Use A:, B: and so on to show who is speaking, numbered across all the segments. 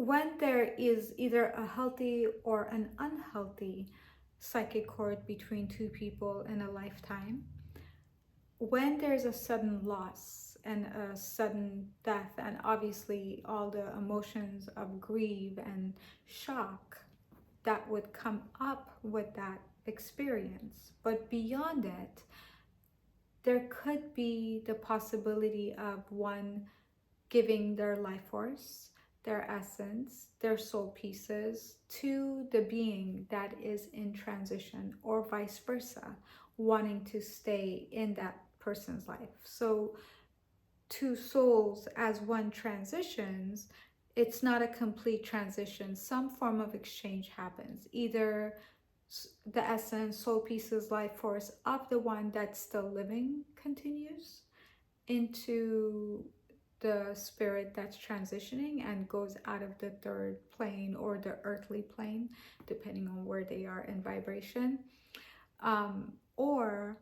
A: when there is either a healthy or an unhealthy psychic cord between two people in a lifetime, when there's a sudden loss and a sudden death, and obviously all the emotions of grief and shock that would come up with that experience. But beyond it, there could be the possibility of one giving their life force, their essence, their soul pieces to the being that is in transition, or vice versa, wanting to stay in that person's life. So two souls as one transitions, it's not a complete transition. Some form of exchange happens. Either the essence, soul pieces, life force of the one that's still living continues into the spirit that's transitioning and goes out of the third plane or the earthly plane, depending on where they are in vibration. Or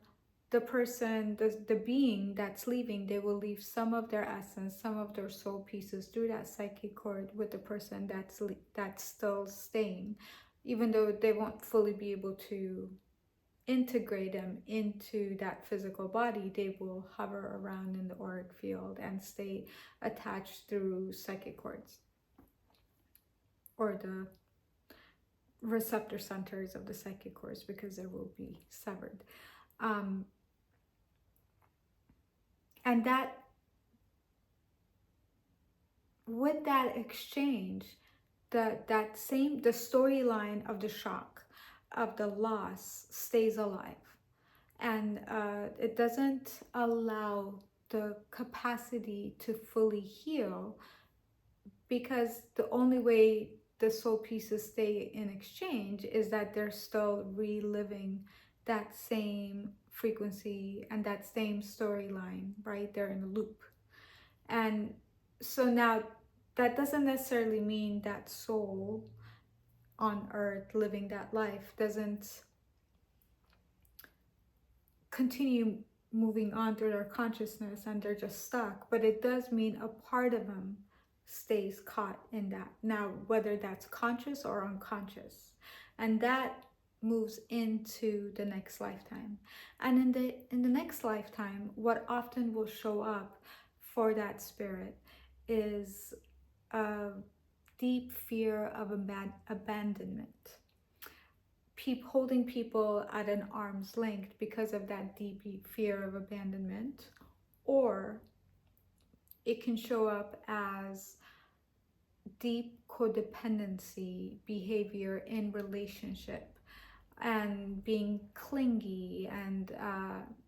A: the person, the being that's leaving, they will leave some of their essence, some of their soul pieces through that psychic cord with the person that's still staying, even though they won't fully be able to integrate them into that physical body. They will hover around in the auric field and stay attached through psychic cords or the receptor centers of the psychic cords, because they will be severed. And that, with that exchange, the storyline of the shock, of the loss, stays alive. And it doesn't allow the capacity to fully heal, because the only way the soul pieces stay in exchange is that they're still reliving that same frequency and that same storyline, right? They're in a loop. And so now that doesn't necessarily mean that soul on earth living that life doesn't continue moving on through their consciousness and they're just stuck, but it does mean a part of them stays caught in that. Now, whether that's conscious or unconscious, and that moves into the next lifetime. And in the next lifetime, what often will show up for that spirit is a deep fear of abandonment. Holding people at an arm's length because of that deep fear of abandonment, or it can show up as deep codependency behavior in relationship, and being clingy and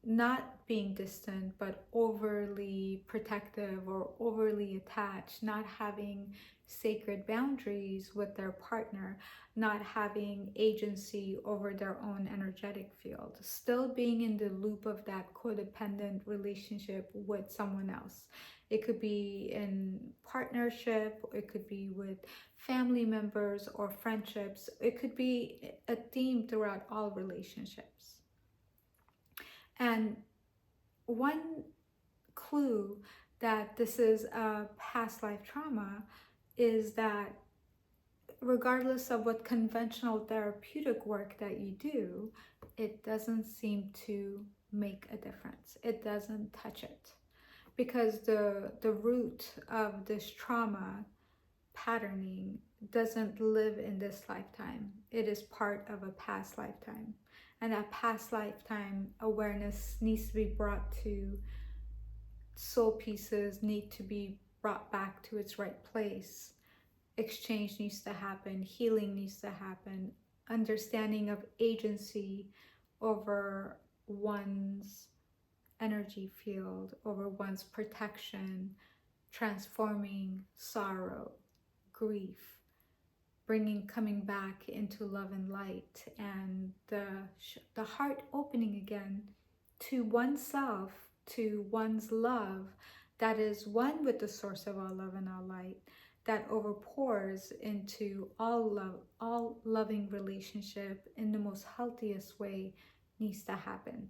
A: not being distant but overly protective or overly attached, not having sacred boundaries with their partner, not having agency over their own energetic field, still being in the loop of that codependent relationship with someone else. It could be in partnership, it could be with family members or friendships. It could be a theme throughout all relationships. And one clue that this is a past life trauma is that regardless of what conventional therapeutic work that you do, it doesn't seem to make a difference. It doesn't touch it, because the root of this trauma patterning doesn't live in this lifetime. It is part of a past lifetime. And that past lifetime awareness needs to be brought to, soul pieces need to be brought back to its right place. Exchange needs to happen, healing needs to happen, understanding of agency over one's energy field, over one's protection, transforming sorrow, grief, coming back into love and light, and the heart opening again to oneself, to one's love that is one with the source of all love and all light, that overpours into all love, all loving relationship in the most healthiest way needs to happen.